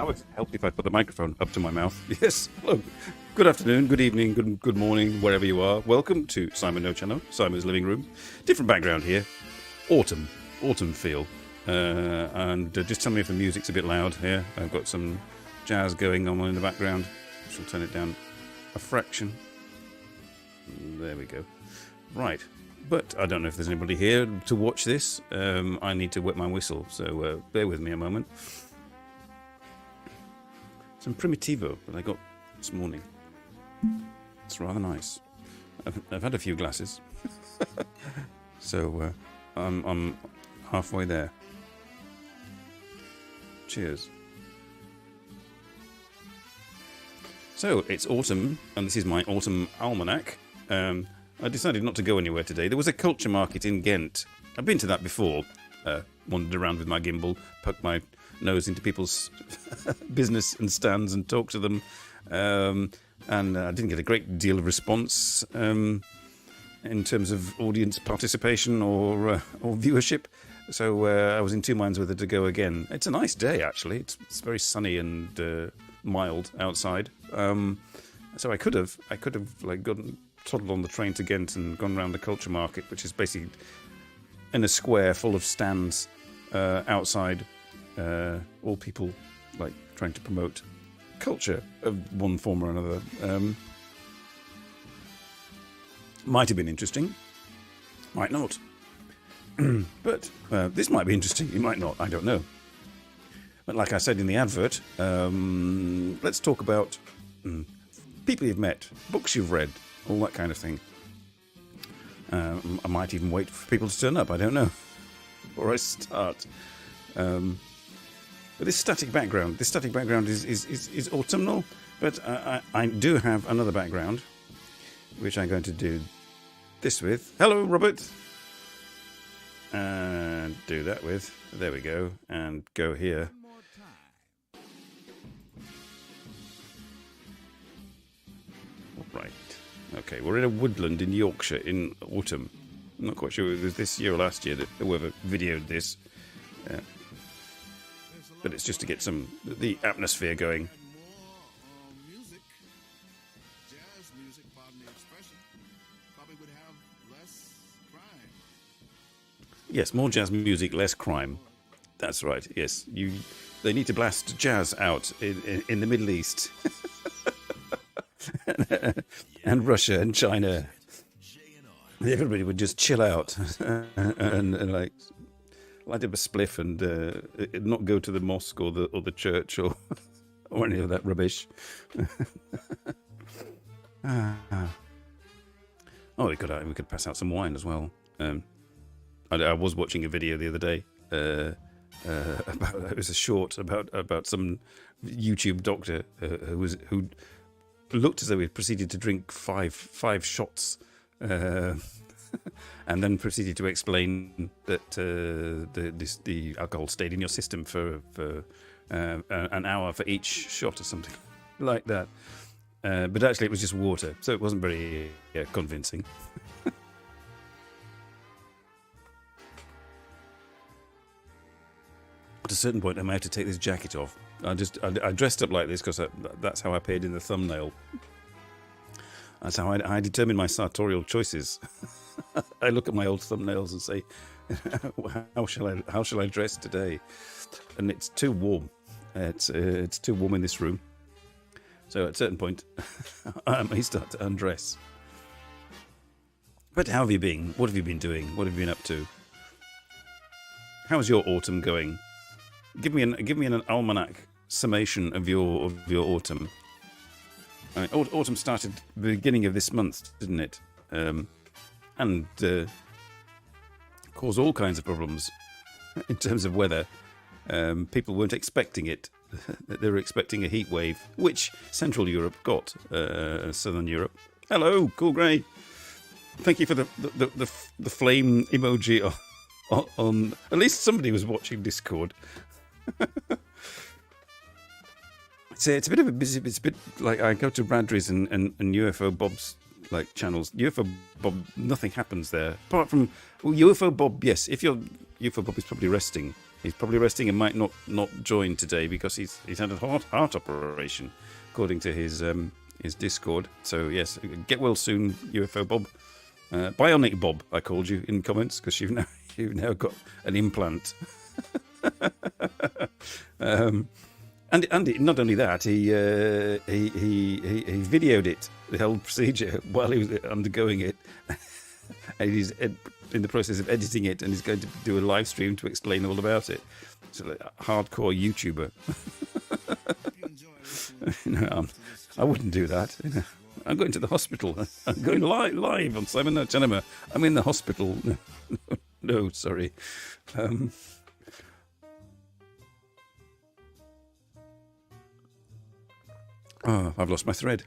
Now it helped if I put the microphone up to my mouth. Yes, hello. Good afternoon, good evening, good morning, wherever you are. Welcome to Simon NoChaNoMa, Simon's living room. Different background here. Autumn feel. And just tell me if the music's a bit loud here. I've got some jazz going on in the background. Shall turn it down a fraction. There we go. Right. But I don't know if there's anybody here to watch this. I need to wet my whistle, so bear with me a moment. Some Primitivo that I got this morning. It's rather nice. I've had a few glasses, so I'm halfway there. Cheers. So it's autumn, and this is my autumn almanac. I decided not to go anywhere today. There was a culture market in Ghent. I've been to that before. Wandered around with my gimbal, poked my nose into people's business and stands and talked to them. And I didn't get a great deal of response in terms of audience participation or viewership. So I was in two minds whether to go again. It's a nice day, actually. It's very sunny and mild outside. So I could have like toddled on the train to Ghent and gone around the culture market, which is basically in a square full of stands outside, all people like trying to promote culture of one form or another. Might have been interesting, might not. But this might be interesting, it might not, I don't know. But like I said in the advert, let's talk about people you've met, books you've read, all that kind of thing. I might even wait for people to turn up, I don't know, before I start. But this static background is autumnal, but I do have another background, which I'm going to do this with. Hello, Robert! And do that with, there we go, and go here. Right. Okay, we're in a woodland in Yorkshire in autumn. I'm not quite sure if it was this year or last year that whoever videoed this. But it's just to get the atmosphere going. Yes, more jazz music, less crime. That's right, yes. They need to blast jazz out in the Middle East. And Russia and China. Everybody would just chill out and like light up a spliff and not go to the mosque or the church or any of that rubbish. Oh, we could pass out some wine as well. I was watching a video the other day about, it was a short about some YouTube doctor who looked as though he proceeded to drink five shots, and then proceeded to explain that the alcohol stayed in your system for an hour for each shot or something like that. But actually, it was just water, so it wasn't very convincing. At a certain point, I may have to take this jacket off. I dressed up like this because that's how I appeared in the thumbnail. That's how I determine my sartorial choices. I look at my old thumbnails and say, how shall I dress today? And it's too warm. It's too warm in this room. So at a certain point, I may start to undress. But how have you been? What have you been doing? What have you been up to? How's your autumn going? Give me an almanac summation of your autumn. I mean, autumn started the beginning of this month, didn't it? And caused all kinds of problems in terms of weather. People weren't expecting it. They were expecting a heat wave, which Central Europe got. Southern Europe. Hello, Cool Grey. Thank you for the flame emoji on. At least somebody was watching Discord. It's a bit of a busy. It's a bit like I go to Bradry's and UFO Bob's like channels. UFO Bob, nothing happens there apart from UFO Bob. Yes, if your UFO Bob is probably resting He's probably resting and might not join today because he's had a heart operation, according to his Discord. So yes, get well soon, UFO Bob. Bionic Bob, I called you in comments because you've now got an implant. And not only that, he videoed it, the whole procedure, while he was undergoing it, and he's in the process of editing it, and he's going to do a live stream to explain all about it. So, like, a hardcore YouTuber. I wouldn't do that. I'm going to the hospital. I'm going live on Simon NoChaNoMa. I'm in the hospital. No, sorry. Oh, I've lost my thread.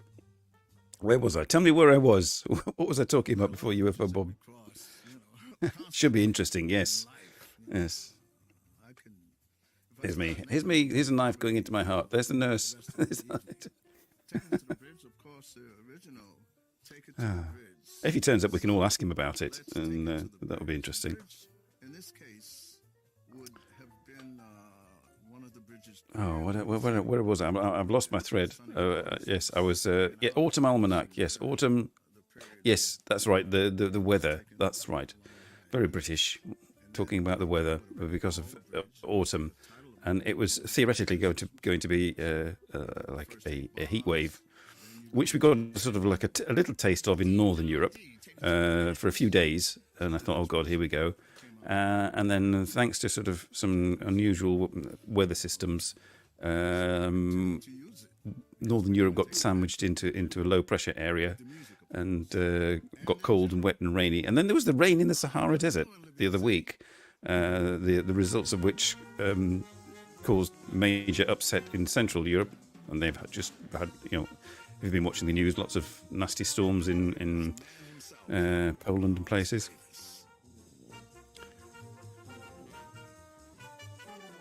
Where was I? Tell me where I was. What was I talking about before UFO Bob? Should be interesting, yes. Yes. Here's me. Here's a knife going into my heart. There's the nurse. If he turns up, we can all ask him about it, and that would be interesting. Oh, where was I? I've lost my thread. Yes, I was. Autumn Almanac. Yes, autumn. Yes, that's right. The weather. That's right. Very British, talking about the weather because of autumn, and it was theoretically going to be like a heat wave, which we got sort of like a little taste of in Northern Europe for a few days, and I thought, oh God, here we go. And then, thanks to sort of some unusual weather systems, Northern Europe got sandwiched into a low pressure area, and got cold and wet and rainy. And then there was the rain in the Sahara Desert the other week, the results of which caused major upset in Central Europe. And they've just had, if you've been watching the news, lots of nasty storms in Poland and places.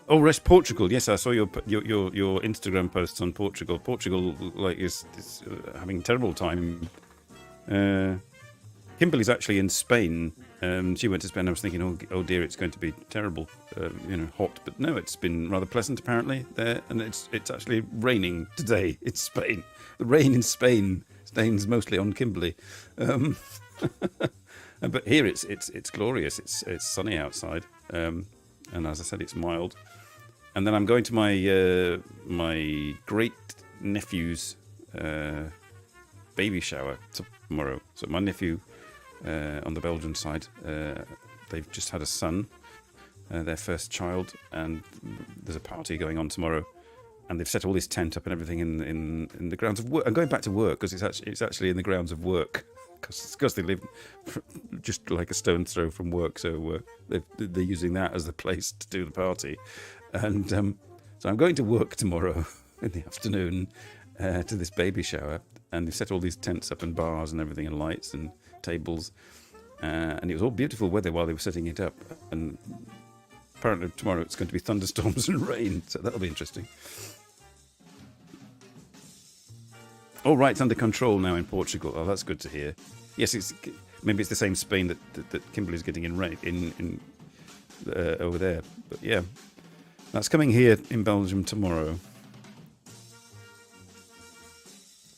Oh, rest Portugal. Yes, I saw your Instagram posts on Portugal. Portugal, like, is having a terrible time. Kimberly's actually in Spain. She went to Spain. I was thinking, oh dear, it's going to be terrible, hot. But no, it's been rather pleasant apparently there, and it's actually raining today in Spain. The rain in Spain stains mostly on Kimberly, but here it's glorious. It's sunny outside, and as I said, it's mild. And then I'm going to my great nephew's baby shower tomorrow. So my nephew on the Belgian side, they've just had a son, their first child, and there's a party going on tomorrow. And they've set all this tent up and everything in the grounds of work. I'm going back to work because it's actually in the grounds of work, because they live just like a stone's throw from work. So they're using that as the place to do the party. And so I'm going to work tomorrow in the afternoon to this baby shower, and they've set all these tents up and bars and everything and lights and tables, and it was all beautiful weather while they were setting it up. And apparently tomorrow it's going to be thunderstorms and rain, so that'll be interesting. All right, it's under control now in Portugal. Oh, that's good to hear. Yes, maybe it's the same Spain that Kimberly's getting in rain in over there. But yeah, that's coming here in Belgium tomorrow.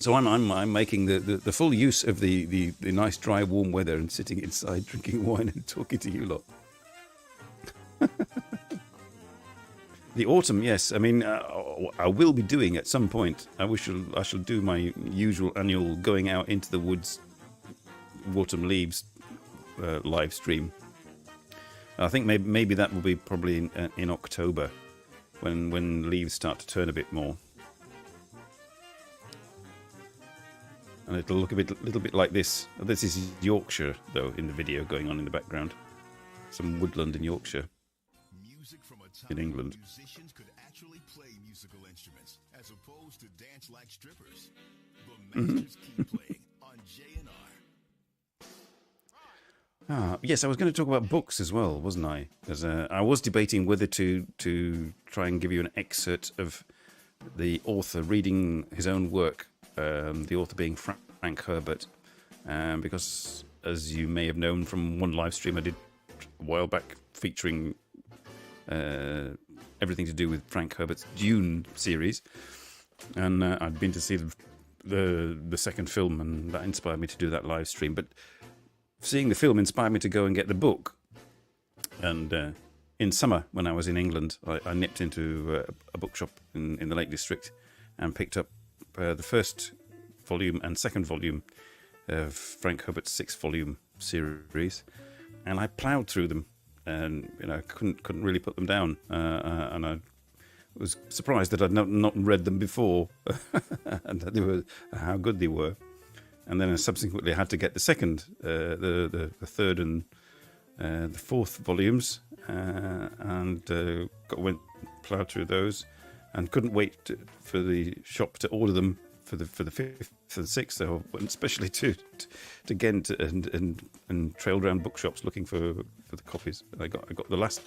So I'm making the full use of the nice dry warm weather and sitting inside drinking wine and talking to you lot. The autumn, yes. I mean, I will be doing at some point. I shall do my usual annual going out into the woods, autumn leaves live stream. I think maybe that will be probably in October, when leaves start to turn a bit more, and it'll look a little bit like this. This is Yorkshire, though, in the video going on in the background. Some woodland in Yorkshire. In England. Musicians could actually play musical instruments as opposed to dance like strippers. The masters keep playing on JNR. Yes, I was going to talk about books as well, wasn't I? Because I was debating whether to try and give you an excerpt of the author reading his own work, the author being Frank Herbert, because, as you may have known from one live stream I did a while back featuring everything to do with Frank Herbert's Dune series, and I'd been to see the second film, and that inspired me to do that live stream. But seeing the film inspired me to go and get the book. And in summer, when I was in England, I nipped into a bookshop in the Lake District and picked up the first volume and second volume of Frank Herbert's 6-volume series, and I ploughed through them, and couldn't really put them down, and I was surprised that I'd not read them before, and that they were how good they were. And then I subsequently had to get the second, the third and the fourth volumes, and went ploughed through those, and couldn't wait for the shop to order them for the fifth and sixth. So I went especially to Ghent and trailed around bookshops looking for the copies. And I got the last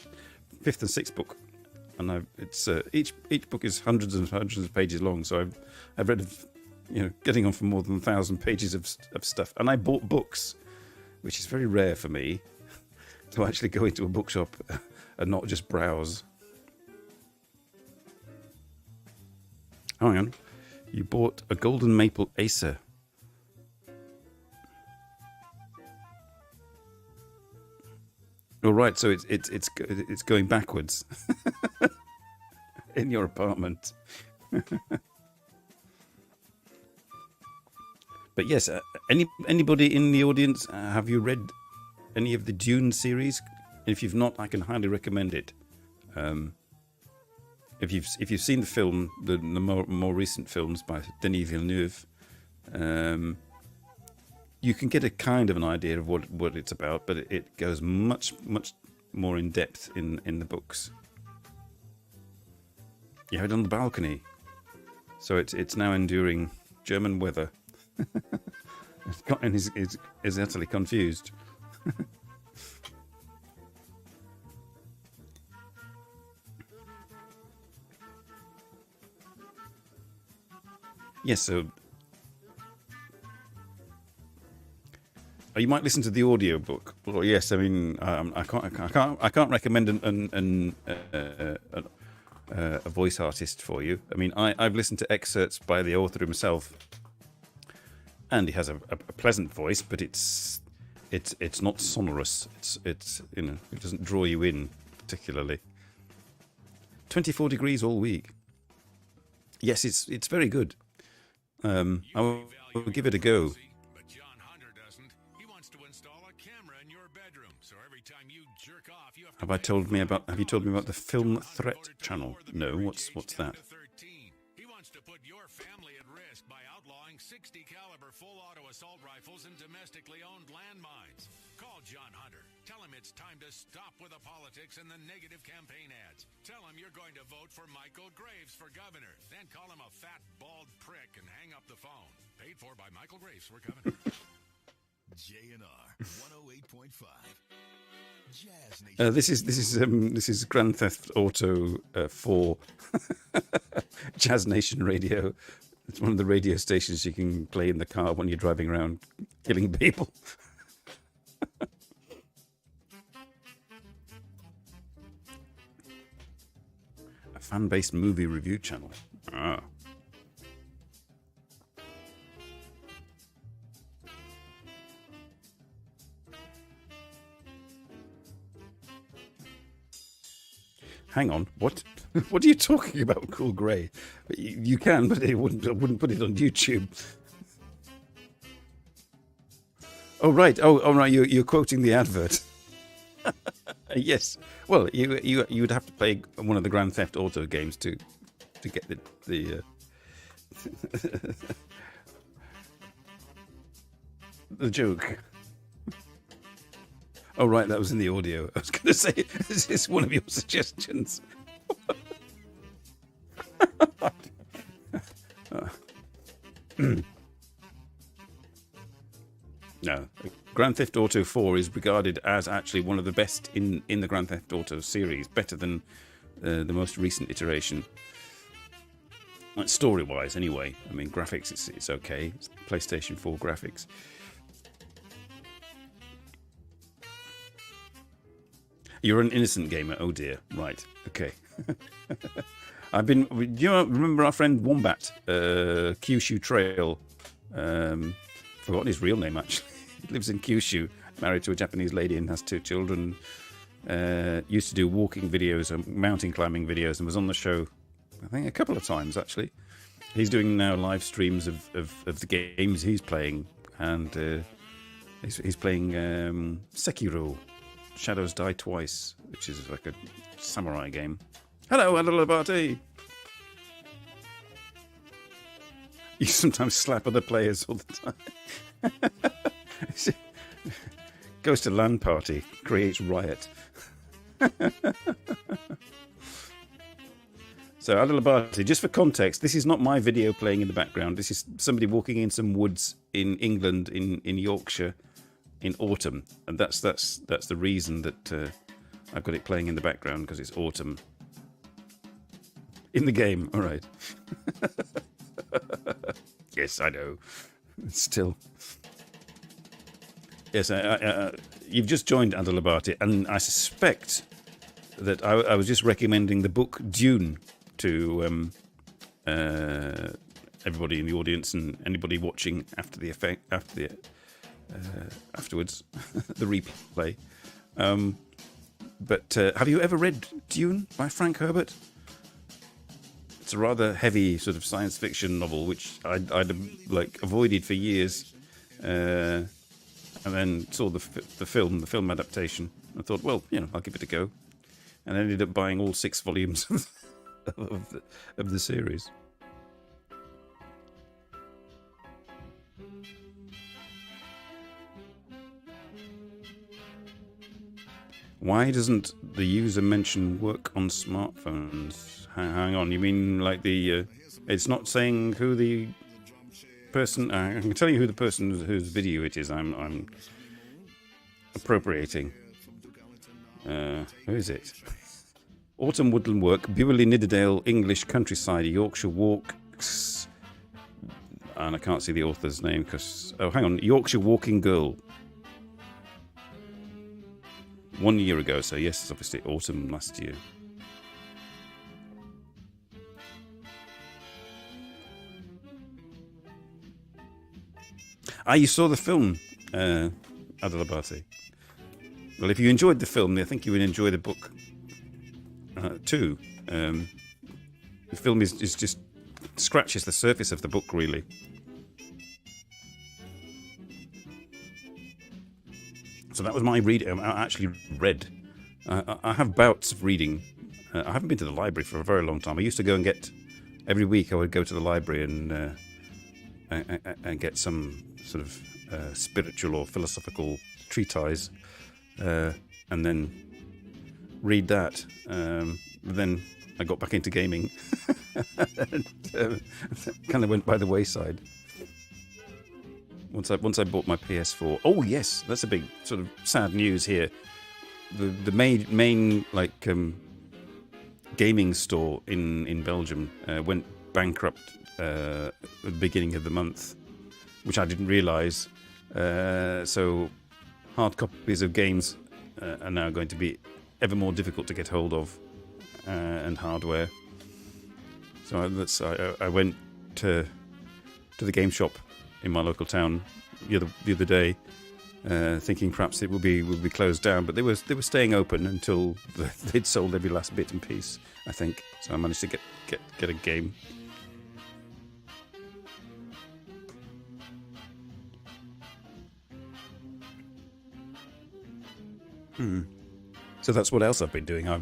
fifth and sixth book, and it's each book is hundreds and hundreds of pages long. So I've read getting on for more than 1,000 pages of stuff, and I bought books, which is very rare for me, to actually go into a bookshop and not just browse. Hang on, you bought a Golden Maple Acer. Oh right, so it's going backwards in your apartment. But yes, anybody in the audience, have you read any of the Dune series? If you've not, I can highly recommend it. If you've seen the film, the more recent films by Denis Villeneuve, you can get a kind of an idea of what it's about, but it goes much more in depth in the books. You have it on the balcony, so it's now enduring German weather. And is utterly confused. Yes, so you might listen to the audio book. Well, yes, I mean I can't recommend a voice artist for you. I mean I've listened to excerpts by the author himself, and he has a pleasant voice, but it's not sonorous. It doesn't draw you in particularly. 24 degrees all week. Yes, it's very good. I will give it a go. But John Hunter doesn't. He wants to install a camera in your bedroom, so every time you jerk off, you have to Have you told me about the Film Threat channel? No, what's that? He wants to put your family at risk by outlawing 60 caliber full auto assault rifles and domestically owned landmines. Call John Hunter. Tell him it's time to stop with the politics and the negative campaign ads. Tell him you're going to vote for Michael Graves for governor. Then call him a fat, bald prick and hang up the phone. Paid for by Michael Graves for governor. JNR 108.5. Jazz Nation. This is Grand Theft Auto 4 Jazz Nation Radio. It's one of the radio stations you can play in the car when you're driving around killing people. A fan-based movie review channel. Ah. Hang on, what? What are you talking about, Cool Grey? You can, but I wouldn't put it on YouTube. Oh right, right. You're quoting the advert. Yes. Well, you would have to play one of the Grand Theft Auto games to get the the joke. Oh, right, that was in the audio. I was going to say, is this one of your suggestions? No. Grand Theft Auto 4 is regarded as actually one of the best in the Grand Theft Auto series, better than the most recent iteration. Like story-wise, anyway. I mean, graphics, it's okay. It's PlayStation 4 graphics. You're an innocent gamer. Oh dear. Right. Okay. I've been. Do you remember our friend Wombat, Kyushu Trail? Forgotten his real name actually. He lives in Kyushu, married to a Japanese lady and has 2 children. Used to do walking videos and mountain climbing videos, and was on the show, I think, a couple of times actually. He's doing now live streams of the games he's playing, and he's playing Sekiro, Shadows Die Twice, which is like a samurai game. Hello, Adalabate! You sometimes slap other players all the time. Goes to LAN party, creates riot. So, Adalabate, just for context, this is not my video playing in the background. This is somebody walking in some woods in England, in Yorkshire, in autumn, and that's the reason that I've got it playing in the background, because it's autumn. In the game, all right. Yes, I know. Still. Yes, you've just joined Adalabate, and I suspect that I was just recommending the book Dune to everybody in the audience and anybody watching after the afterwards, the replay. But have you ever read Dune by Frank Herbert? It's a rather heavy sort of science fiction novel, which I'd like avoided for years, and then saw the film adaptation. I thought, well, I'll give it a go, and I ended up buying all 6 volumes of the series. Why doesn't the user mention work on smartphones? Hang on, you mean like the... it's not saying who the person... I can tell you who the person whose video it is I'm appropriating. Who is it? Autumn Woodland Work, Bewley Nidderdale, English Countryside, Yorkshire Walks... And I can't see the author's name because... Oh, hang on. Yorkshire Walking Girl. 1 year ago, so yes, it's obviously autumn last year. You saw the film, Adalabate. Well, if you enjoyed the film, I think you would enjoy the book too. The film is just scratches the surface of the book, really. So that was my reading. I actually read. I have bouts of reading. I haven't been to the library for a very long time. I used to go and get... Every week I would go to the library and get some sort of spiritual or philosophical treatise, and then read that. Then I got back into gaming. And, kind of went by the wayside. Once I bought my PS4. Oh yes, that's a big sort of sad news here. The main like gaming store in Belgium went bankrupt at the beginning of the month, which I didn't realise. So hard copies of games are now going to be ever more difficult to get hold of, and hardware. So I went to the game shop in my local town the other day, thinking perhaps it would be closed down, but they were staying open until they'd sold every last bit and piece, I think. So I managed to get a game. So that's what else I've been doing. I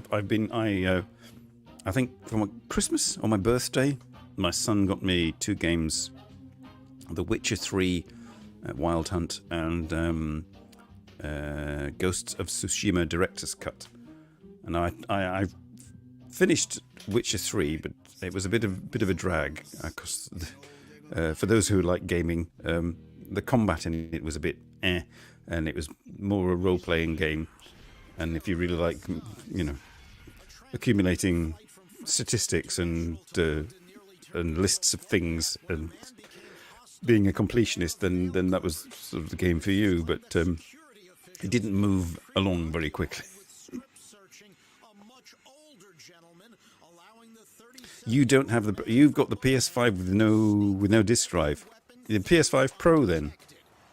think for my Christmas or my birthday, my son got me 2 games: The Witcher 3, Wild Hunt, and Ghosts of Tsushima Director's Cut. And I finished Witcher 3, but it was a bit of a drag, because for those who like gaming, the combat in it was a bit and it was more a role-playing game. And if you really like, accumulating statistics and lists of things and being a completionist, then that was sort of the game for you. But it didn't move along very quickly. you don't have the. You've got the PS5 with no disc drive. The PS5 Pro then.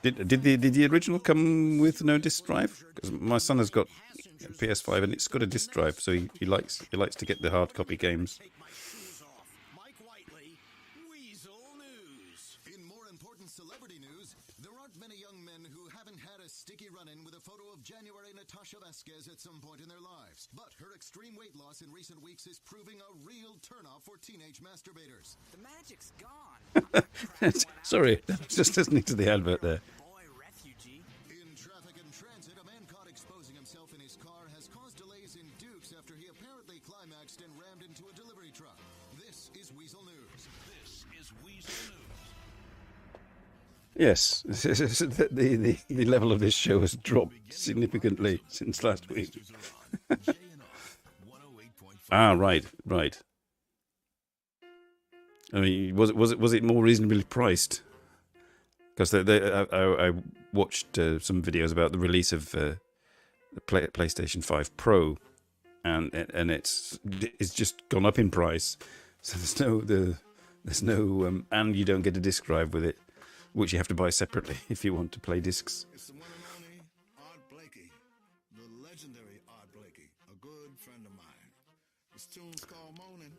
Did the original come with no disc drive? Because my son has got a PS5 and it's got a disc drive, so he likes to get the hard copy games. In more important celebrity news, there aren't many young men who haven't had a sticky run-in with a photo of January Natasha Vasquez at some point in their lives. But her extreme weight loss in recent weeks is proving a real turnoff for teenage masturbators. The magic's gone. Sorry, just listening to the advert there. Boy, refugee. In traffic and transit, a man caught exposing himself in his car has caused delays in Dukes after he apparently climaxed and rammed into a delivery truck. This is Weasel News. This is Weasel News. Yes, the level of this show has dropped significantly since last week. JNR 108.5. Ah, right. I mean, was it more reasonably priced? Because I watched some videos about the release of the PlayStation 5 Pro, and it's just gone up in price. So there's no and you don't get a disc drive with it, which you have to buy separately if you want to play discs. It's the one and only Art Blakey, the legendary Art Blakey, a good friend of mine. This tune's called Moaning.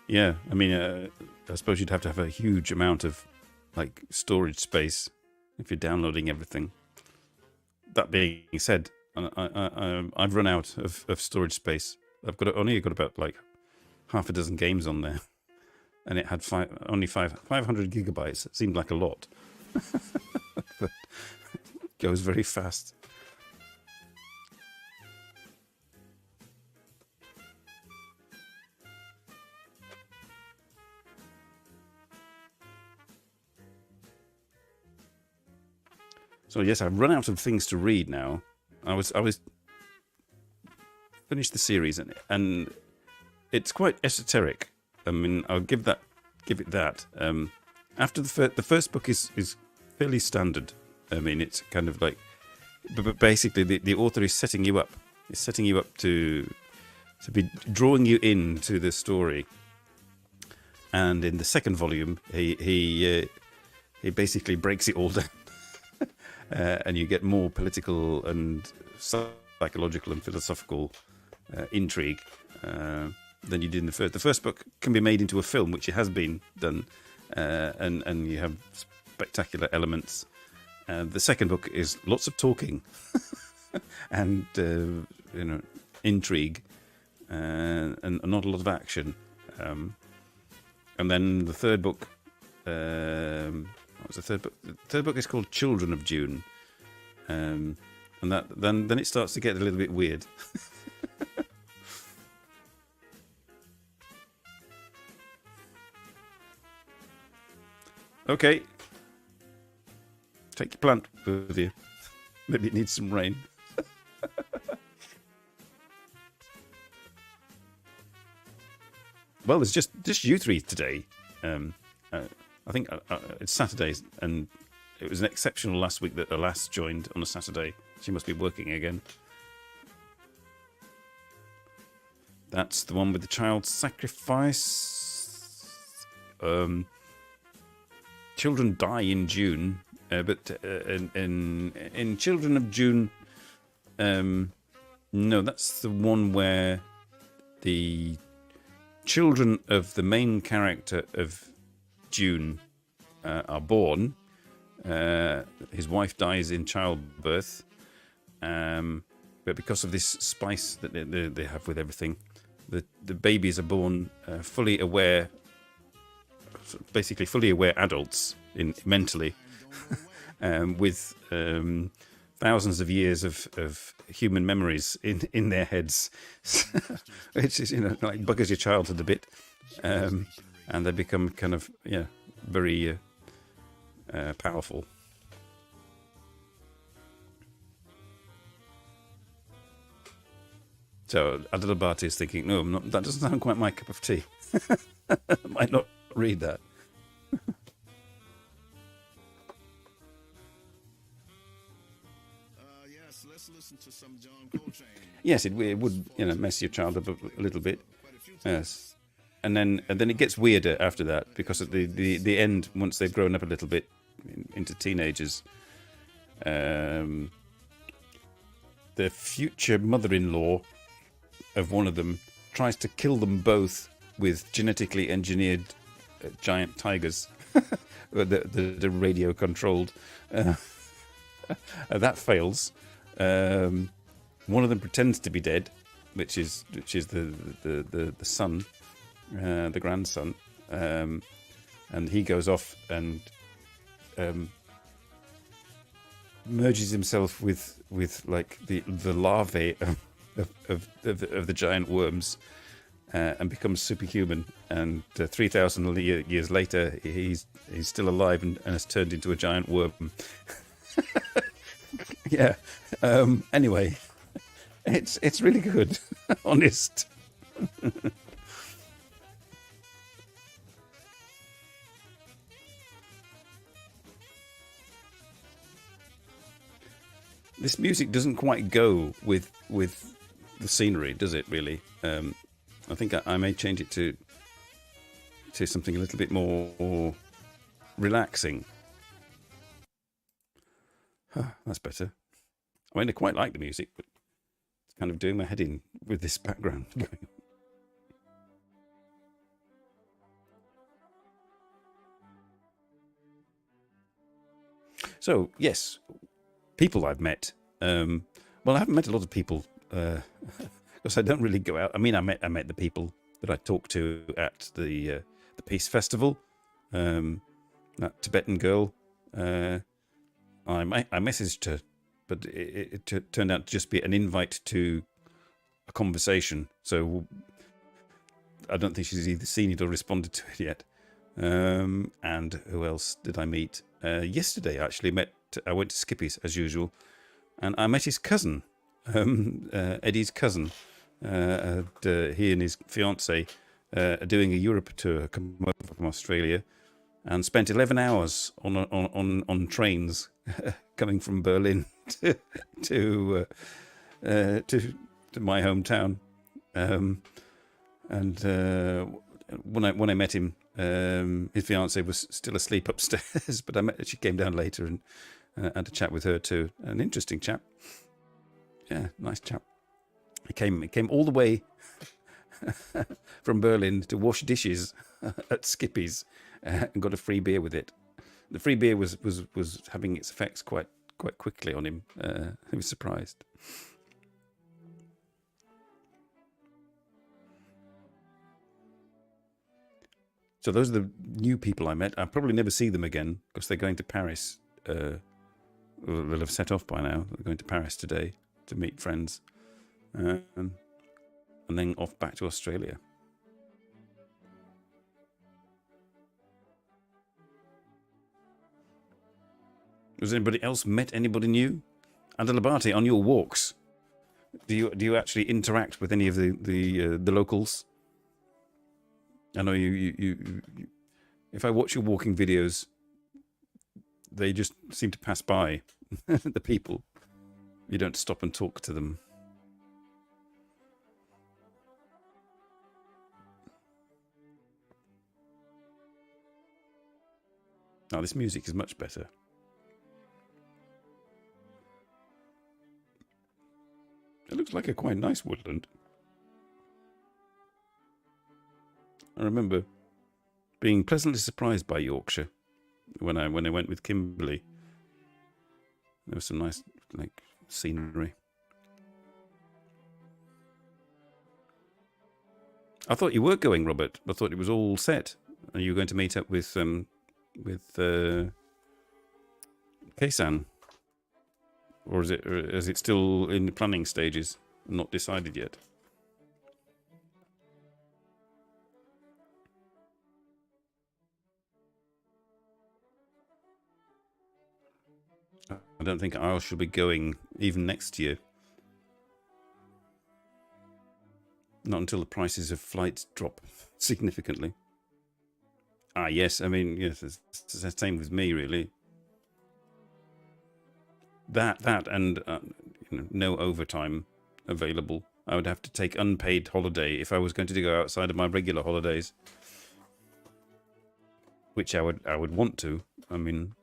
Yeah, I mean, I suppose you'd have to have a huge amount of like storage space if you're downloading everything. That being said, I've run out of storage space. I've only got about like half a dozen games on there, and it had 500 gigabytes. It seemed like a lot, but it goes very fast. So yes, I've run out of things to read now. I was finished the series and it's quite esoteric. I mean, I'll give it that. After the first book is fairly standard. I mean, it's kind of like, but basically the author is setting you up. He's setting you up to be drawing you into the story. And in the second volume, he basically breaks it all down. And you get more political and psychological and philosophical intrigue than you did in the first. The first book can be made into a film, which it has been done, and you have spectacular elements. The second book is lots of talking and intrigue and not a lot of action. And then the third book. What was the third book? The third book is called Children of June, and that then it starts to get a little bit weird. Okay, take your plant with you. Maybe it needs some rain. Well, there's just you three today. I think it's Saturdays, and it was an exceptional last week that Alas joined on a Saturday. She must be working again. That's the one with the child sacrifice. Children die in June, but in Children of June, no, that's the one where the children of the main character of June are born. His wife dies in childbirth, but because of this spice that they have with everything, the babies are born fully aware, basically fully aware adults mentally, with thousands of years of human memories in their heads, which is like buggers your childhood a bit. And they become kind of, very powerful. So Adalabati is thinking, no, that doesn't sound quite my cup of tea. I might not read that. Yes, it would, mess your child up a little bit. Yes, and then it gets weirder after that, because at the end, once they've grown up a little bit into teenagers, the future mother-in-law of one of them tries to kill them both with genetically engineered giant tigers, the radio controlled. That fails. One of them pretends to be dead, which is the son, the grandson, and he goes off and merges himself with like the larvae of the giant worms, and becomes superhuman. And 3,000 years later, he's still alive and has turned into a giant worm. Yeah. Anyway, it's really good. Honest. This music doesn't quite go with the scenery, does it? Really? I think I may change it to something a little bit more relaxing. That's better. I mean, I quite like the music, but it's kind of doing my head in with this background going on. So, yes, people I've met. Well, I haven't met a lot of people because I don't really go out. I mean, I met the people that I talked to at the Peace Festival. That Tibetan girl. I messaged her, but it turned out to just be an invite to a conversation. So I don't think she's either seen it or responded to it yet. And who else did I meet? Yesterday, actually, I went to Skippy's as usual, and I met his cousin, Eddie's cousin. He and his fiancée are doing a Europe tour, come over from Australia, and spent 11 hours on trains coming from Berlin to my hometown. And when I met him, his fiancée was still asleep upstairs, but she came down later and had a chat with her too. An interesting chap. Yeah, nice chap. He came all the way from Berlin to wash dishes at Skippy's, and got a free beer with it. The free beer was having its effects quite quickly on him. He was surprised. So those are the new people I met. I'll probably never see them again because they're going to Paris. They'll have set off by now. They're going to Paris today to meet friends. And then off back to Australia. Has anybody else met anybody new? Adalabate, on your walks, do you actually interact with any of the locals? I know you. If I watch your walking videos, they just seem to pass by the people. You don't stop and talk to them. Now, this music is much better. It looks like a quite nice woodland. I remember being pleasantly surprised by Yorkshire when I went with Kimberly. There was some nice scenery. I thought you were going, Robert. I thought it was all set. And you were going to meet up with Kaysan. Or is it still in the planning stages, not decided yet? I don't think I shall be going even next year. Not until the prices of flights drop significantly. Ah, yes. I mean, yes, it's the same with me, really. That and no overtime available. I would have to take unpaid holiday if I was going to go outside of my regular holidays, which I would want to. I mean,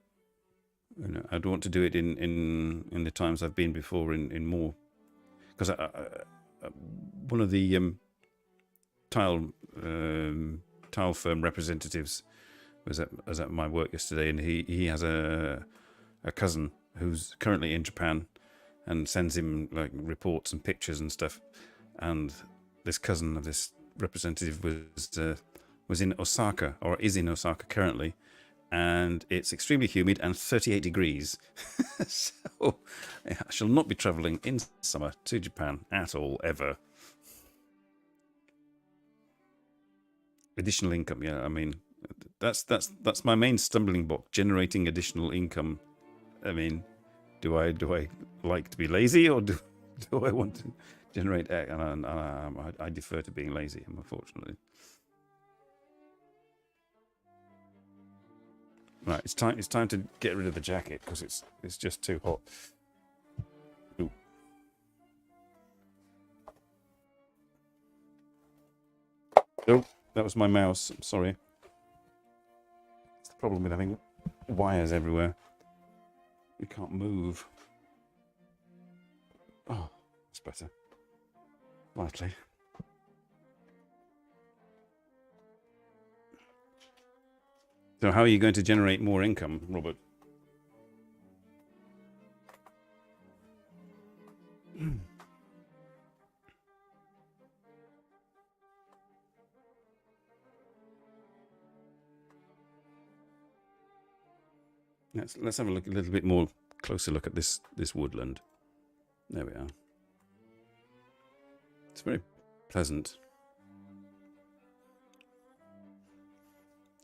I'd want to do it in the times I've been before in more, because one of the tile firm representatives was at my work yesterday, and he has a cousin who's currently in Japan and sends him like reports and pictures and stuff. And this cousin of this representative was in Osaka, or is in Osaka currently, and it's extremely humid and 38 degrees. So I shall not be travelling in summer to Japan at all, ever. Additional income, yeah. I mean, that's my main stumbling block: generating additional income. I mean, do I like to be lazy, or do I want to generate? And I defer to being lazy, unfortunately. Right, it's time to get rid of the jacket because it's just too hot. Ooh. Oh, that was my mouse. I'm sorry. It's the problem with having wires everywhere. You can't move. Oh, that's better. Slightly. So how are you going to generate more income, Robert? Let's have a little bit more closer look at this woodland. There we are. It's very pleasant.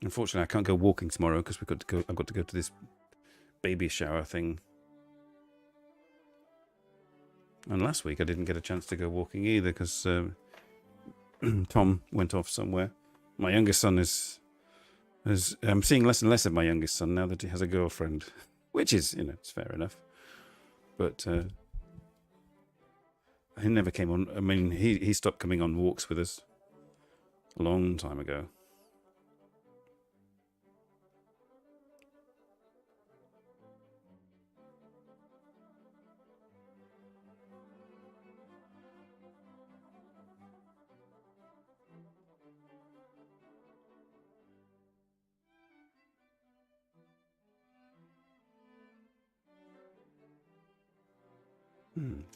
Unfortunately, I can't go walking tomorrow because I've got to go to this baby shower thing. And last week I didn't get a chance to go walking either because Tom went off somewhere. My youngest son I'm seeing less and less of my youngest son now that he has a girlfriend, which is, it's fair enough. But he never came on. I mean, he stopped coming on walks with us a long time ago.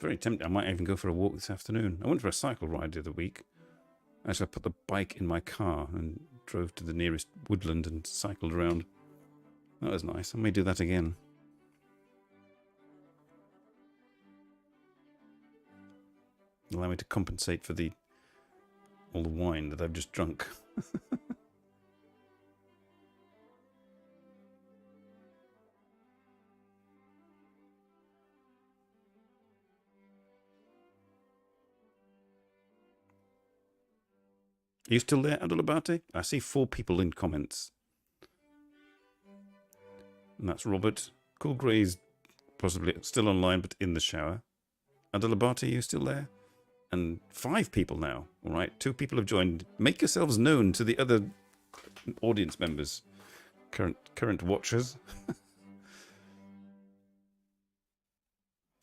Very tempting. I might even go for a walk this afternoon. I went for a cycle ride the other week. Actually, I put the bike in my car and drove to the nearest woodland and cycled around. That was nice. I may do that again. Allow me to compensate for all the wine that I've just drunk. Are you still there, Adolabate? I see 4 people in comments. And that's Robert. Cool Grey's possibly still online, but in the shower. Adolabate, are you still there? And 5 people now. All right, 2 people have joined. Make yourselves known to the other audience members, current watchers.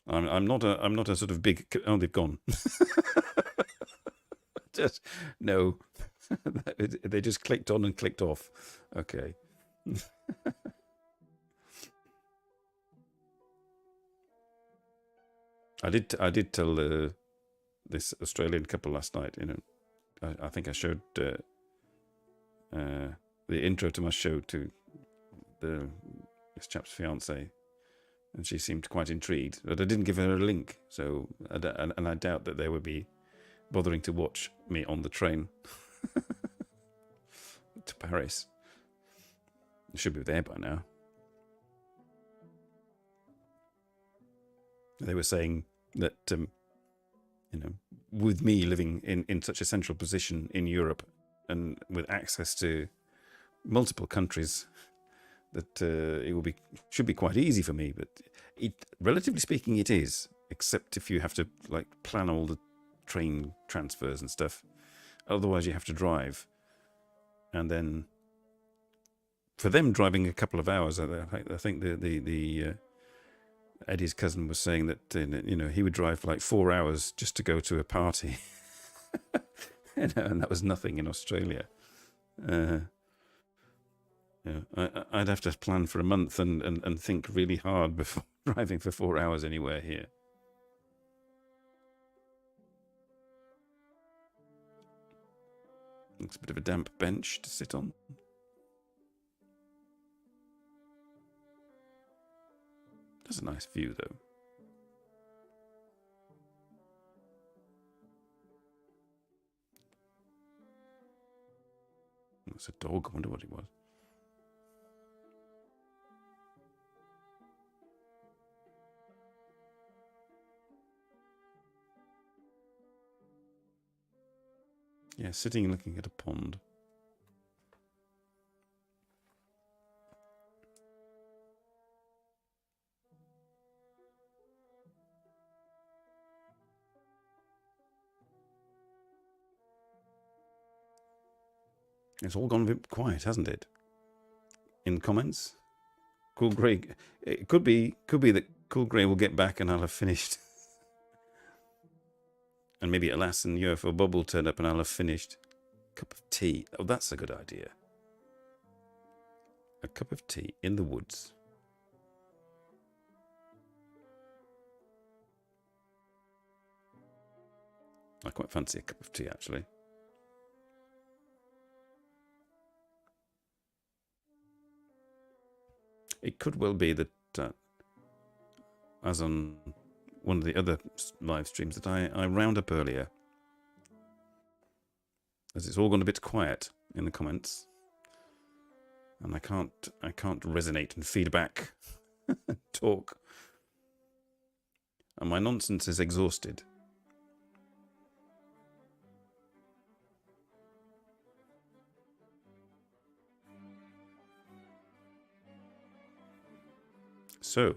I'm not a sort of big. Oh, they've gone. Just no. They just clicked on and clicked off. Okay. I did tell this Australian couple last night. I think I showed the intro to my show to this chap's fiance, and she seemed quite intrigued. But I didn't give her a link, so and I doubt that they would be bothering to watch me on the train to Paris. I should be there by now. They were saying that, with me living in such a central position in Europe and with access to multiple countries, that it should be quite easy for me. But relatively speaking, it is. except if you have to like plan all the train transfers and stuff. Otherwise, you have to drive, and then for them driving a couple of hours, I think the Eddie's cousin was saying that he would drive for like 4 hours just to go to a party, and that was nothing in Australia. I'd have to plan for a month and think really hard before driving for 4 hours anywhere here. Looks a bit of a damp bench to sit on. That's a nice view, though. That's a dog. I wonder what it was. Yeah, sitting and looking at a pond. It's all gone a bit quiet, hasn't it? In comments, Cool Grey. It could be that Cool Grey will get back and I'll have finished. And maybe Alas and UFO Bob will turn up and I'll have finished. Cup of tea. Oh, that's a good idea. A cup of tea in the woods. I quite fancy a cup of tea, actually. It could well be that, as on one of the other live streams, that I round up earlier. As it's all gone a bit quiet in the comments. And I can't resonate and feedback and talk. And my nonsense is exhausted. So,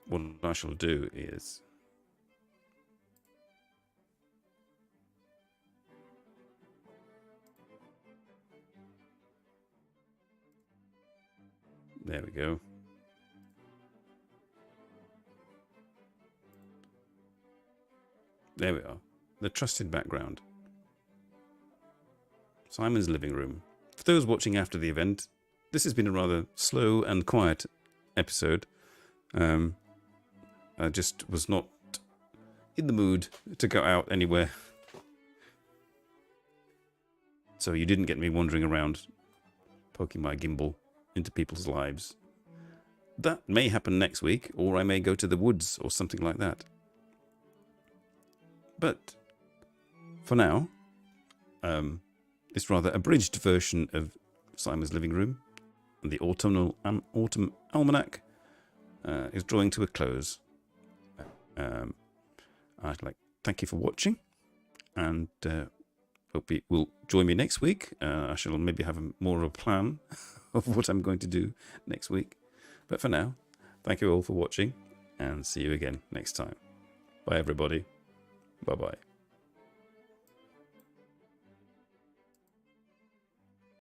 what I shall do is there we go. There we are. The trusted background. Simon's living room. For those watching after the event, this has been a rather slow and quiet episode. I just was not in the mood to go out anywhere. So you didn't get me wandering around, poking my gimbal into people's lives. That may happen next week, or I may go to the woods or something like that. But for now, this rather abridged version of Simon's living room and the autumn almanac is drawing to a close. I'd like to thank you for watching, and hope you will join me next week. I shall maybe have more of a plan of what I'm going to do next week. But for now, thank you all for watching, and see you again next time. Bye, everybody. Bye-bye.